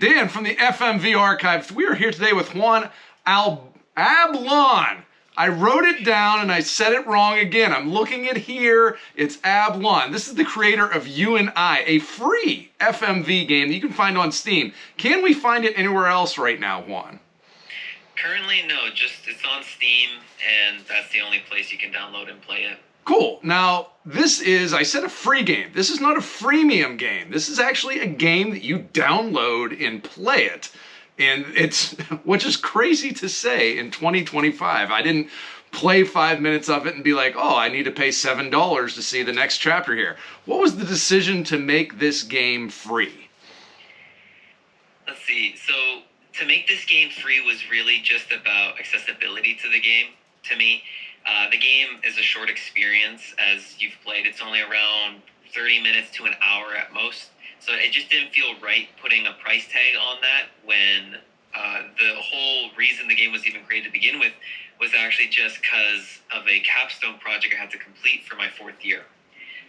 Dan from the FMV archives. We are here today with Juan Ablan. I wrote it down and I said it wrong again. I'm looking at here. It's Ablan. This is the creator of You and I, a free FMV game that you can find on Steam. Can we find it anywhere else right now, Juan? Currently, no. Just it's on Steam, and that's the only place you can download and play it. Cool. Now, this is, I said, a free game. This is not a freemium game. This is actually a game that you download and play it. And it's, which is crazy to say in 2025. I didn't play 5 minutes of it and be like, oh, I need to pay $7 to see the next chapter here. What was the decision to make this game free? Let's see. So, to make this game free was really just about accessibility to the game, to me. The game is a short experience, as you've played. It's only around 30 minutes to an hour at most. So it just didn't feel right putting a price tag on that when the whole reason the game was even created to begin with was actually just because of a capstone project I had to complete for my 4th year.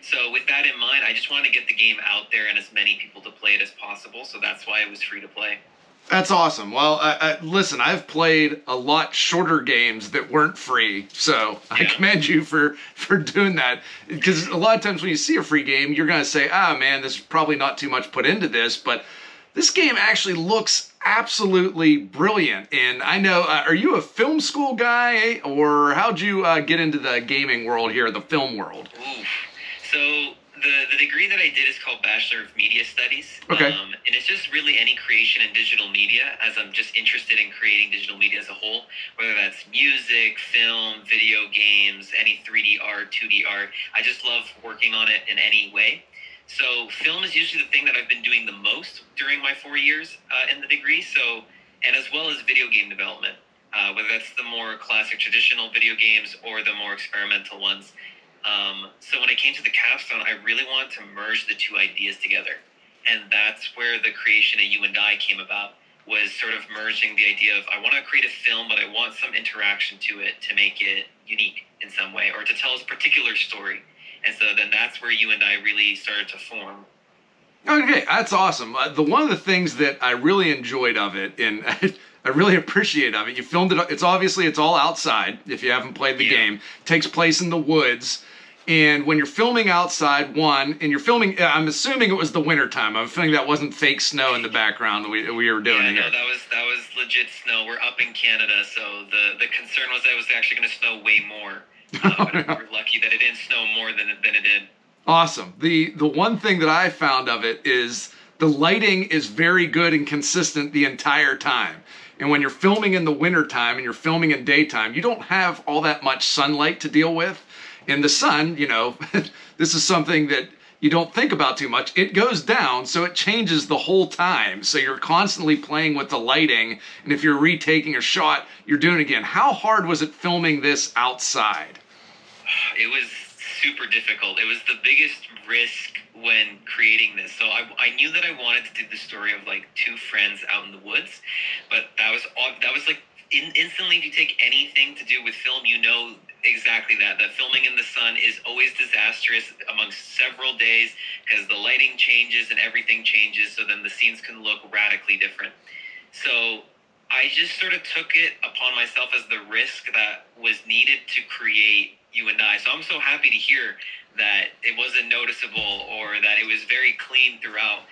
So with that in mind, I just wanted to get the game out there and as many people to play it as possible. So that's why it was free to play. That's awesome. Well, listen, I've played a lot shorter games that weren't free, so I commend you for doing that. Because a lot of times when you see a free game, you're going to say, ah, man, there's probably not too much put into this, but this game actually looks absolutely brilliant. And I know, are you a film school guy, or how'd you get into the gaming world here, the film world? Ooh. So the degree that I did is called Bachelor of Media Studies. Okay. And it's just really any creation in digital media, as I'm just interested in creating digital media as a whole, whether that's music, film, video games, any 3D art, 2D art. I just love working on it in any way. So film is usually the thing that I've been doing the most during my 4 years in the degree. So, and as well as video game development, whether that's the more classic traditional video games or the more experimental ones. So when it came to the capstone, I really wanted to merge the two ideas together. And that's where the creation of You and I came about, was sort of merging the idea of I want to create a film, but I want some interaction to it to make it unique in some way, or to tell a particular story. And so then that's where You and I really started to form. Okay, that's awesome. One of the things that I really enjoyed of it, and I really appreciate of it, you filmed it, it's all outside, if you haven't played the game. It takes place in the woods. And when you're filming outside, and you're filming, I'm assuming it was the winter time. I'm feeling that wasn't fake snow in the background we were doing here. No, that was legit snow. We're up in Canada, so the concern was that it was actually going to snow way more. But we're lucky that it didn't snow more than it did. Awesome. The one thing that I found of it is the lighting is very good and consistent the entire time. And when you're filming in the wintertime and you're filming in daytime, you don't have all that much sunlight to deal with. And the sun, you know, this is something that you don't think about too much. It goes down, so it changes the whole time. So you're constantly playing with the lighting. And if you're retaking a shot, you're doing it again. How hard was it filming this outside? It was super difficult. It was the biggest risk when creating this. So I knew that I wanted to do the story of like two friends out in the woods, but that was like instantly, if you take anything to do with film, you know exactly that filming in the sun is always disastrous amongst several days because the lighting changes and everything changes, so then the scenes can look radically different. So I just sort of took it upon myself as the risk that was needed to create You and I. So I'm so happy to hear that it wasn't noticeable or that it was very clean throughout,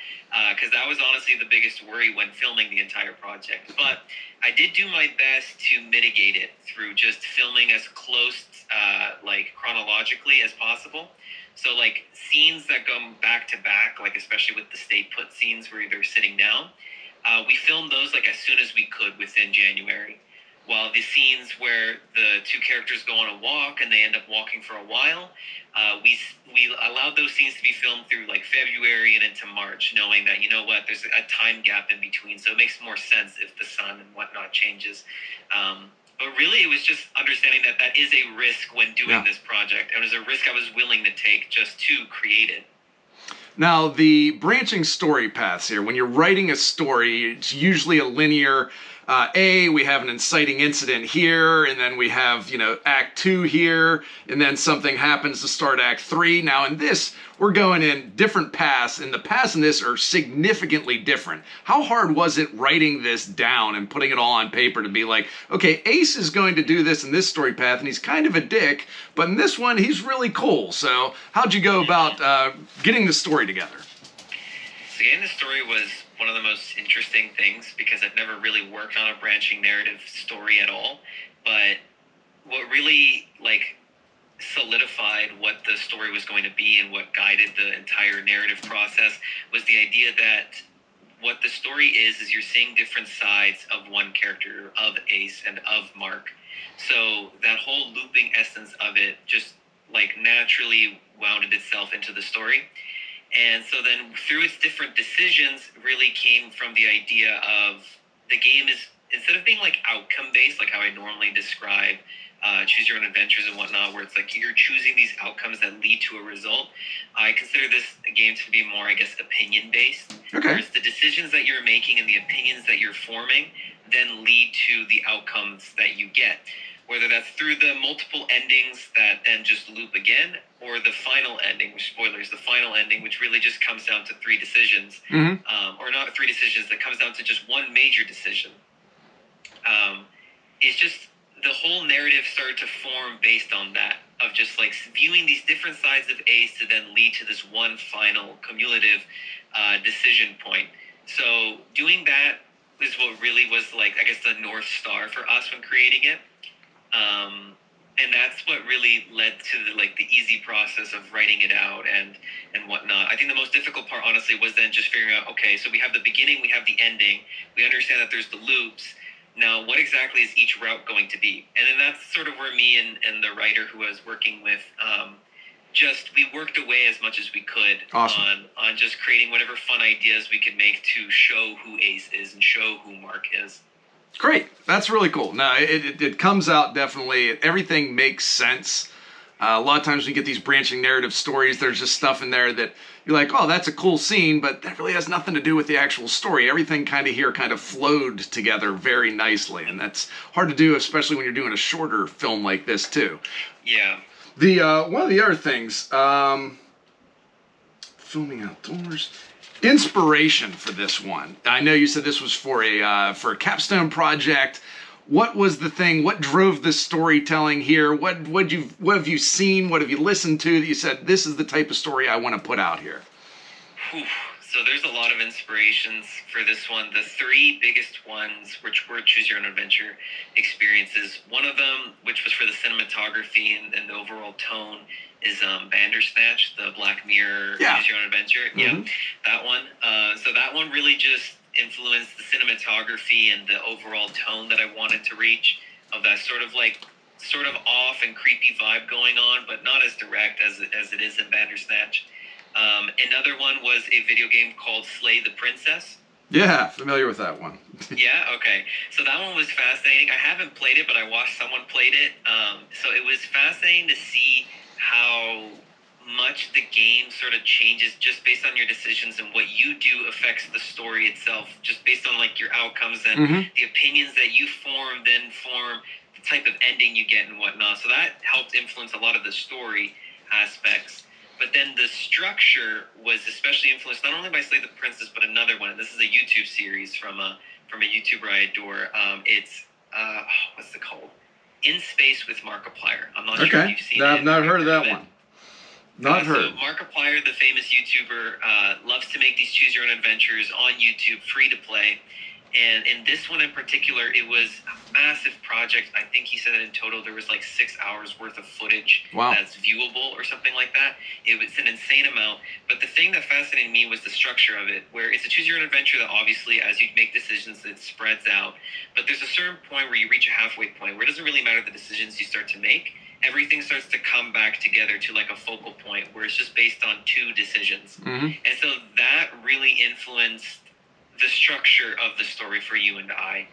because that was honestly the biggest worry when filming the entire project. But I did do my best to mitigate it through just filming as close, like chronologically as possible. So like scenes that go back to back, like especially with the stay put scenes where they're sitting down, we filmed those like as soon as we could within January. While the scenes where the two characters go on a walk and they end up walking for a while, we allowed those scenes to be filmed through like February and into March, knowing that, you know what, there's a time gap in between, so it makes more sense if the sun and whatnot changes. But really, it was just understanding that that is a risk when doing this project. It was a risk I was willing to take just to create it. Now, the branching story paths here, when you're writing a story, it's usually a linear, we have an inciting incident here, and then we have, Act 2 here, and then something happens to start Act 3. Now, in this, we're going in different paths, and the paths in this are significantly different. How hard was it writing this down and putting it all on paper to be like, okay, Ace is going to do this in this story path, and he's kind of a dick, but in this one, he's really cool. So how'd you go about getting the story together? So getting the story was one of the most interesting things because I've never really worked on a branching narrative story at all. But what really solidified what the story was going to be and what guided the entire narrative process was the idea that what the story is you're seeing different sides of one character, of Ace and of Mark. So that whole looping essence of it just naturally wounded itself into the story. And so then through its different decisions really came from the idea of the game is, instead of being outcome based, like how I normally describe choose your own adventures and whatnot, where it's you're choosing these outcomes that lead to a result, I consider this game to be more, I guess, opinion based. Okay. Whereas the decisions that you're making and the opinions that you're forming then lead to the outcomes that you get. Whether that's through the multiple endings that then just loop again, or the final ending, which spoilers, the final ending, which really just comes down to three decisions, or not three decisions, that comes down to just one major decision. It's just the whole narrative started to form based on that, of just viewing these different sides of Ace to then lead to this one final cumulative decision point. So doing that is what really was I guess the North Star for us when creating it. And that's what really led to the easy process of writing it out and whatnot. I think the most difficult part, honestly, was then just figuring out, okay, so we have the beginning, we have the ending, we understand that there's the loops. Now, what exactly is each route going to be? And then that's sort of where me and the writer who I was working with, we worked away as much as we could. Awesome. on just creating whatever fun ideas we could make to show who Ace is and show who Mark is. Great. That's really cool. No, it comes out definitely. Everything makes sense. A lot of times when you get these branching narrative stories, there's just stuff in there that you're like, oh, that's a cool scene, but that really has nothing to do with the actual story. Everything kind of flowed together very nicely, and that's hard to do, especially when you're doing a shorter film like this too. Yeah. The one of the other things, filming outdoors. Inspiration for this one. I know you said this was for a capstone project. What was the thing? What drove the storytelling here? What have you seen? What have you listened to that you said this is the type of story I want to put out here? Whew. So there's a lot of inspirations for this one. The three biggest ones, which were Choose Your Own Adventure experiences. One of them, which was for the cinematography and the overall tone, is Bandersnatch, the Black Mirror Choose Your Own Adventure. Mm-hmm. Yeah, that one. So that one really just influenced the cinematography and the overall tone that I wanted to reach, of that sort of off and creepy vibe going on, but not as direct as it is in Bandersnatch. Another one was a video game called Slay the Princess. Yeah, familiar with that one. Yeah, okay. So that one was fascinating. I haven't played it, but I watched someone played it. So it was fascinating to see how much the game sort of changes just based on your decisions, and what you do affects the story itself, just based on your outcomes and the opinions that you form then form the type of ending you get and whatnot. So that helped influence a lot of the story aspects. But then the structure was especially influenced not only by Slay the Princess, but another one. And this is a YouTube series from a YouTuber I adore. It's what's it called? In Space with Markiplier. I'm not sure if you've seen it. I've not heard of that one. Not heard. So Markiplier, the famous YouTuber, loves to make these Choose Your Own Adventures on YouTube, free to play. And in this one in particular, it was a massive project. I think he said that in total there was 6 hours worth of footage that's viewable or something like that. It was an insane amount. But the thing that fascinated me was the structure of it, where it's a Choose Your Own Adventure that obviously, as you make decisions, it spreads out. But there's a certain point where you reach a halfway point where it doesn't really matter the decisions you start to make. Everything starts to come back together to a focal point where it's just based on two decisions. And so that really influenced the structure of the story for you and I.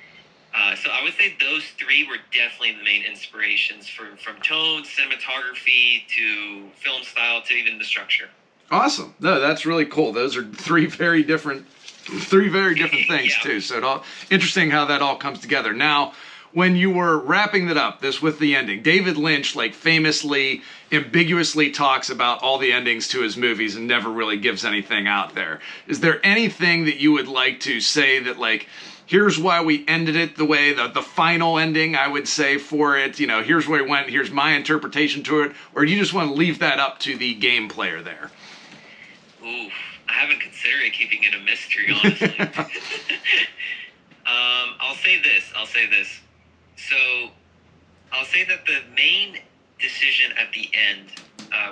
So I would say those three were definitely the main inspirations from tone, cinematography, to film style, to even the structure. Awesome. No, that's really cool. Those are three very different things too. So interesting how that all comes together. Now, when you were wrapping it up, this with the ending, David Lynch like famously, ambiguously talks about all the endings to his movies and never really gives anything out there. Is there anything that you would like to say that like, here's why we ended it the way, the final ending, I would say, for it, you know, here's where it went, here's my interpretation to it, or do you just want to leave that up to the game player there? Ooh, I haven't considered keeping it a mystery, honestly. I'll say this. So, I'll say that the main decision at the end,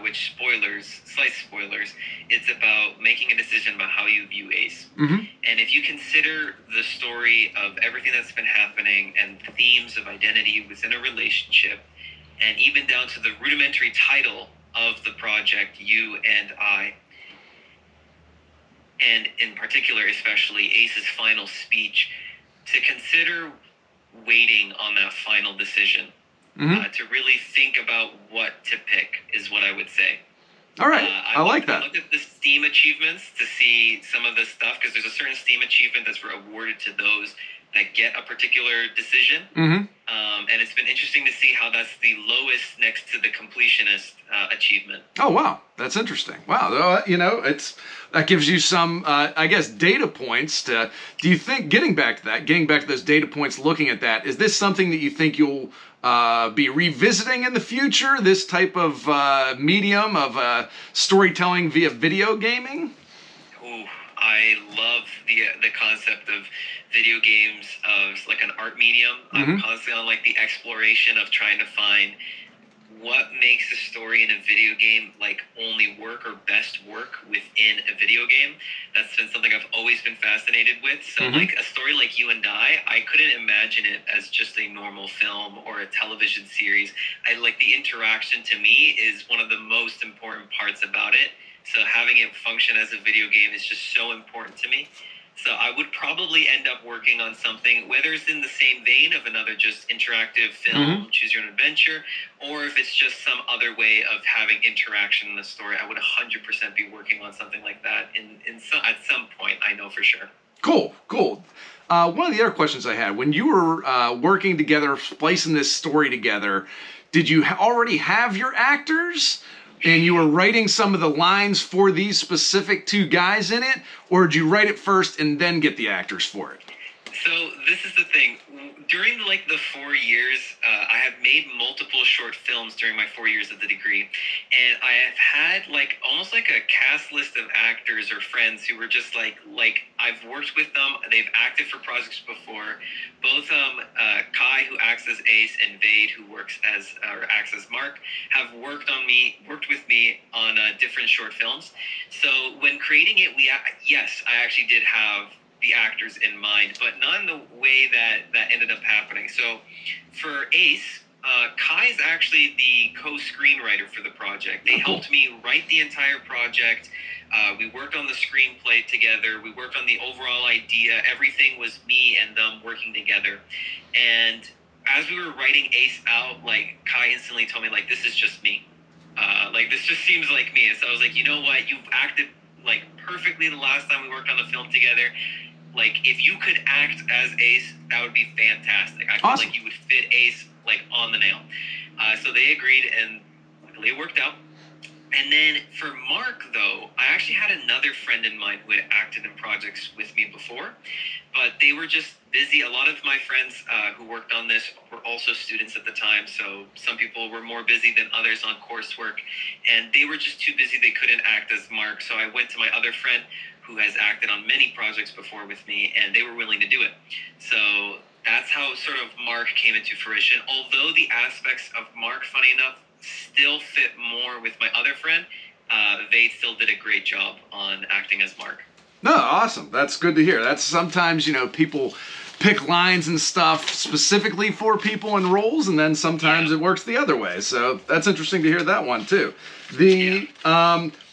which slight spoilers, it's about making a decision about how you view Ace. Mm-hmm. And if you consider the story of everything that's been happening and the themes of identity within a relationship, and even down to the rudimentary title of the project, You and I, and in particular, especially Ace's final speech, to consider waiting on that final decision, to really think about what to pick is what I would say. All right, I like that. I looked at the Steam achievements to see some of this stuff, because there's a certain Steam achievement that's awarded to those that get a particular decision. And it's been interesting to see how that's the lowest next to the completionist achievement. Oh, wow. That's interesting. Wow. You know, that gives you some, I guess, data points to, do you think, getting back to those data points, looking at that, is this something that you think you'll be revisiting in the future, this type of medium of storytelling via video gaming? Ooh, I love the concept of video games as like an art medium. I'm constantly on like the exploration of trying to find what makes a story in a video game like only work or best work within a video game. That's been something I've always been fascinated with. So like a story like You and I couldn't imagine it as just a normal film or a television series. I like the interaction, to me, is one of the most important parts about it. So having it function as a video game is just so important to me. So I would probably end up working on something, whether it's in the same vein of another just interactive film, choose your own adventure, or if it's just some other way of having interaction in the story. I would 100% be working on something like that at some point, I know for sure. Cool. One of the other questions I had, when you were working together, splicing this story together, did you already have your actors? And you were writing some of the lines for these specific two guys in it? Or did you write it first and then get the actors for it? So this is the thing. During like the 4 years, I have made multiple short films during my 4 years of the degree. And I have had like almost like a cast list of actors or friends who were just like I've worked with them. They've acted for projects before. Both Kai, who acts as Ace, and Vade, who acts as Mark, have worked with me on different short films. So when creating it, I actually did have the actors in mind, but not in the way that ended up happening. So for Ace, Kai is actually the co-screenwriter for the project. They helped me write the entire project. We worked on the screenplay together. We worked on the overall idea. Everything was me and them working together. And as we were writing Ace out, like Kai instantly told me, like, this is just me. Like, this just seems like me. And so I was like, you know what? You've acted like perfectly the last time we worked on the film together. Like, if you could act as Ace, that would be fantastic. I feel like you would fit Ace like on the nail. So they agreed, and luckily it worked out. And then for Mark, though, I actually had another friend in mind who had acted in projects with me before, but they were just busy. A lot of my friends who worked on this were also students at the time, so some people were more busy than others on coursework, and they were just too busy. They couldn't act as Mark, so I went to my other friend who has acted on many projects before with me, and they were willing to do it. So that's how sort of Mark came into fruition. Although the aspects of Mark, funny enough, still fit more with my other friend, they still did a great job on acting as Mark. No, awesome. That's good to hear. That's sometimes, people pick lines and stuff specifically for people in roles, and then sometimes it works the other way. So that's interesting to hear that one too.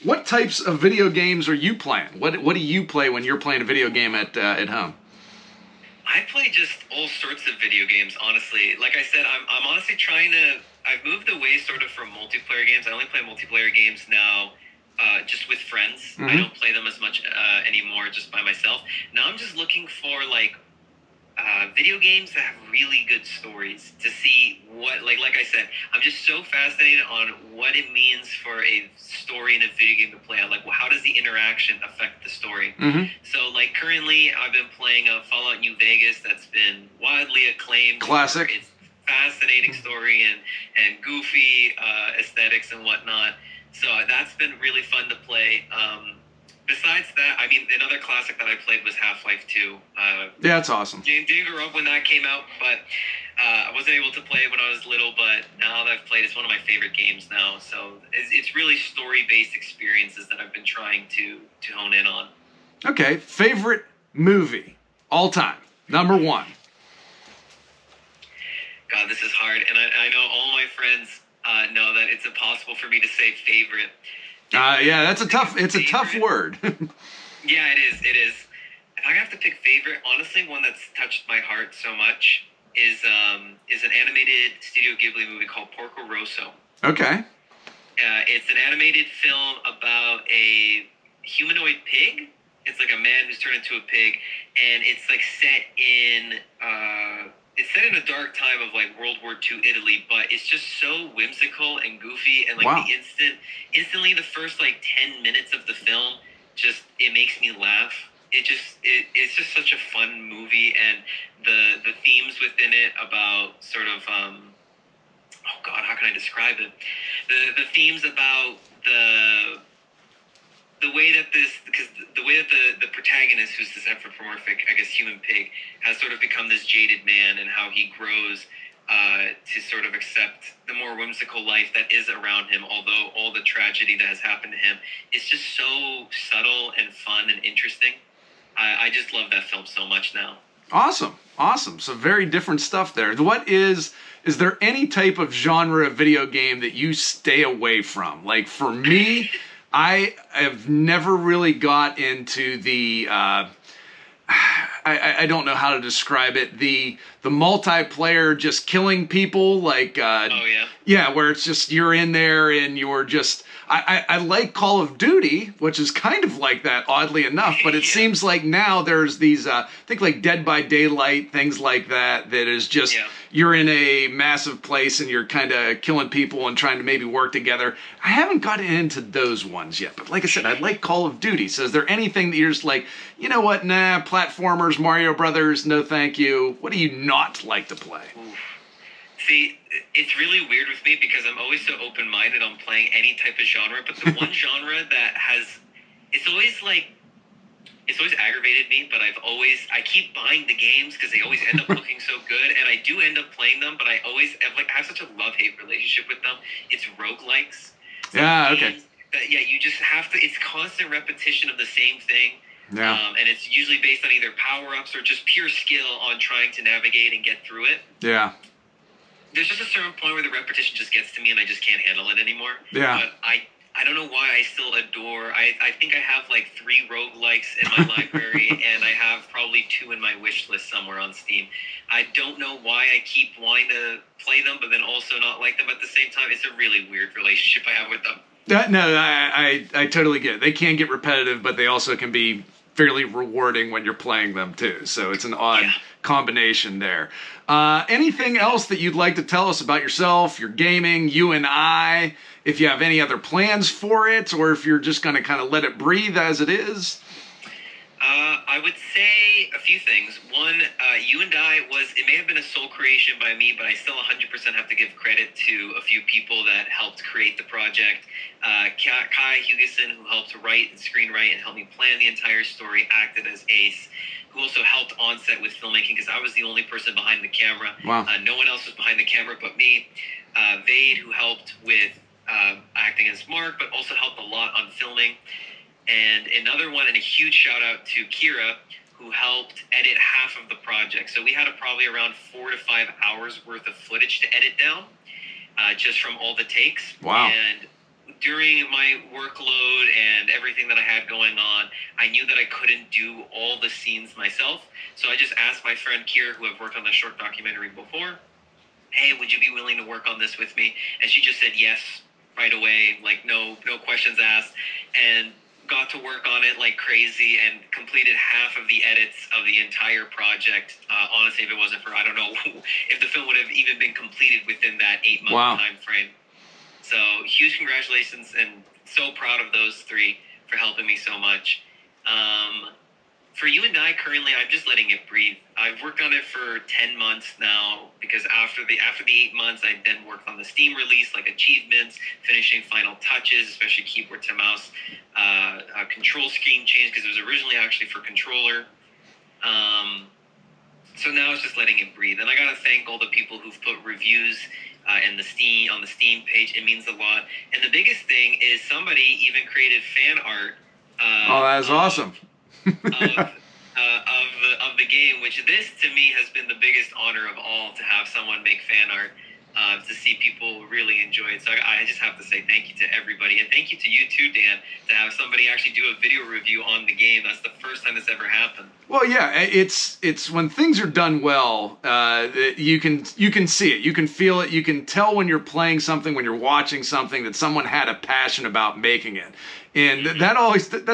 What types of video games are you playing? What do you play when you're playing a video game at home? I play just all sorts of video games, honestly. Like I said, I'm honestly I've moved away sort of from multiplayer games. I only play multiplayer games now just with friends. I don't play them as much anymore just by myself. Now I'm just looking for like video games that have really good stories, to see what, like I said, I'm just so fascinated on what it means for a story in a video game to play out. Like, well, how does the interaction affect the story? Mm-hmm. So, like, currently I've been playing Fallout New Vegas that's been widely acclaimed. Classic. It's fascinating story and goofy aesthetics and whatnot. So that's been really fun to play. Besides that, I mean, another classic that I played was Half-Life 2. Yeah, that's awesome. Didn't grow up when that came out, but I wasn't able to play it when I was little, but now that I've played, it's one of my favorite games now. So it's really story-based experiences that I've been trying to hone in on. Okay, favorite movie all time, number one. God, this is hard, and I know all my friends know that it's impossible for me to say favorite. Yeah, it's a tough word. Yeah, it is. If I have to pick favorite, honestly, one that's touched my heart so much is an animated Studio Ghibli movie called Porco Rosso. Okay. It's an animated film about a humanoid pig. It's like a man who's turned into a pig, and it's like set in a dark time of like World War II Italy, but it's just so whimsical and goofy, and like wow. instantly the first like 10 minutes of the film, just it makes me laugh. It's just such a fun movie, and the themes within it about sort of oh God, how can I describe it? The themes about the way that the protagonist, who's this anthropomorphic, I guess, human pig, has sort of become this jaded man, and how he grows to sort of accept the more whimsical life that is around him, although all the tragedy that has happened to him. It's just so subtle and fun and interesting. I just love that film so much now. Awesome. So very different stuff there. Is there any type of genre of video game that you stay away from? Like, for me, I have never really got into the I don't know how to describe it. The multiplayer just killing people, like where it's just you're in there and you're just I like Call of Duty, which is kind of like that, oddly enough, but it seems like now there's these I think like Dead by Daylight, things like that is just you're in a massive place and you're kind of killing people and trying to maybe work together. I haven't gotten into those ones yet, but like I said, I like Call of Duty. So is there anything that you're just like, you know what, nah, platformers, Mario Brothers, no thank you. What do you not like to play? See, it's really weird with me because I'm always so open-minded on playing any type of genre, but the one genre that it's always aggravated me, but I keep buying the games because they always end up looking so good, and I do end up playing them, but I have such a love-hate relationship with them. It's roguelikes. Okay. You just have to, it's constant repetition of the same thing. Yeah. And it's usually based on either power-ups or just pure skill on trying to navigate and get through it. Yeah. There's just a certain point where the repetition just gets to me and I just can't handle it anymore. Yeah. But I don't know why I still adore. I think I have like 3 roguelikes in my library, and I have probably 2 in my wish list somewhere on Steam. I don't know why I keep wanting to play them, but then also not like them at the same time. It's a really weird relationship I have with them. No, I totally get it. They can get repetitive, but they also can be fairly rewarding when you're playing them too. So it's an odd combination there. Anything else that you'd like to tell us about yourself, your gaming, you and I, if you have any other plans for it, or if you're just going to kind of let it breathe as it is? I would say a few things. One, You and I it may have been a sole creation by me, but I still 100% have to give credit to a few people that helped create the project. Kai Hugeson, who helped write and screenwrite and helped me plan the entire story, acted as Ace, who also helped on set with filmmaking because I was the only person behind the camera. Wow. No one else was behind the camera but me. Vade, who helped with acting as Mark, but also helped a lot on filming. And another one, and a huge shout out to Kira, who helped edit half of the project. So we had probably around 4 to 5 hours worth of footage to edit down, just from all the takes. Wow. And during my workload and everything that I had going on, I knew that I couldn't do all the scenes myself. So I just asked my friend Kira, who I've worked on the short documentary before, hey, would you be willing to work on this with me? And she just said yes right away, like no questions asked. And got to work on it like crazy and completed half of the edits of the entire project. Honestly, if it wasn't for, I don't know if the film would have even been completed within that 8-month Wow. time frame. So huge congratulations, and so proud of those three for helping me so much. For you and I, currently, I'm just letting it breathe. I've worked on it for 10 months now, because after the 8 months, I then worked on the Steam release, like achievements, finishing final touches, especially keyboard to mouse, control screen change, because it was originally actually for controller. So now it's just letting it breathe. And I gotta thank all the people who've put reviews on the Steam page. It means a lot. And the biggest thing is somebody even created fan art. Oh, that is awesome. Of the game, which this to me has been the biggest honor of all, to have someone make fan art, to see people really enjoy it. So I just have to say thank you to everybody, and thank you to you too, Dan, to have somebody actually do a video review on the game. That's the first time this ever happened. Well, yeah, it's when things are done well, you can see it, you can feel it, you can tell when you're playing something, when you're watching something, that someone had a passion about making it. And that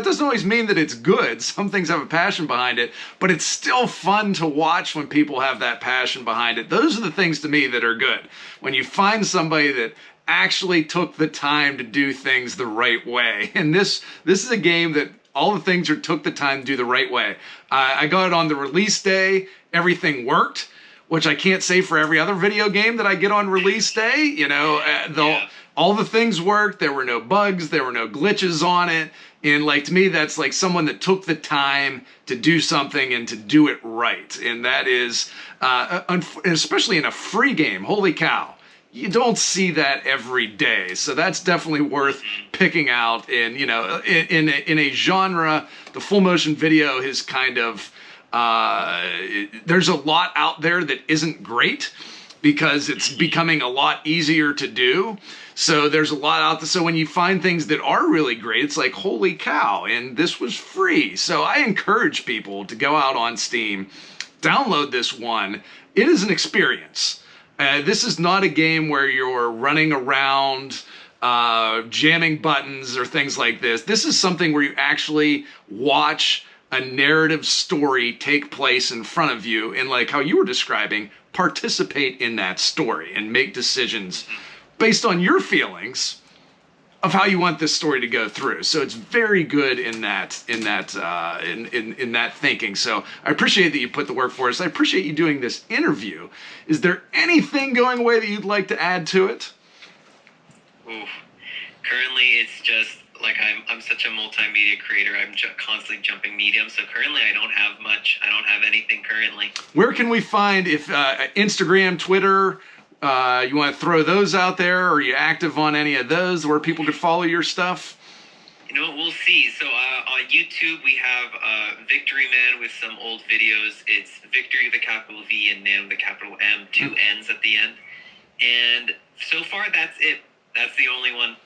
doesn't always mean that it's good. Some things have a passion behind it, but it's still fun to watch when people have that passion behind it. Those are the things to me that are good. When you find somebody that actually took the time to do things the right way. And this is a game that all the things took the time to do the right way. I got it on the release day. Everything worked, which I can't say for every other video game that I get on release day. You know, all the things worked. There were no bugs. There were no glitches on it. And like, to me, that's like someone that took the time to do something and to do it right. And that is, especially in a free game, holy cow. You don't see that every day. So that's definitely worth picking out. And, you know, in a genre, the full motion video is kind of, there's a lot out there that isn't great, because it's becoming a lot easier to do. So there's a lot out there. So when you find things that are really great, it's like, holy cow, and this was free. So I encourage people to go out on Steam, download this one. It is an experience. This is not a game where you're running around jamming buttons or things like this. This is something where you actually watch a narrative story take place in front of you, and like how you were describing, participate in that story and make decisions based on your feelings of how you want this story to go through. So it's very good in that thinking. So I appreciate that you put the work for us. I appreciate you doing this interview. Is there anything going away that you'd like to add to it? Oof. Currently, it's just like I'm such a multimedia creator. I'm constantly jumping mediums. So currently, I don't have much. I don't have anything currently. Where can we find, if Instagram, Twitter, you want to throw those out there? Are you active on any of those where people could follow your stuff? You know, we'll see. So on YouTube, we have Victory Man with some old videos. It's Victory with a capital V and Man with a capital M, 2 N's at the end. And so far, that's it. That's the only one.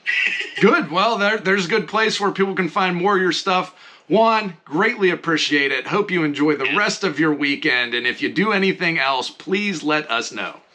Good. Well, there's a good place where people can find more of your stuff. Juan, greatly appreciate it. Hope you enjoy the rest of your weekend. And if you do anything else, please let us know.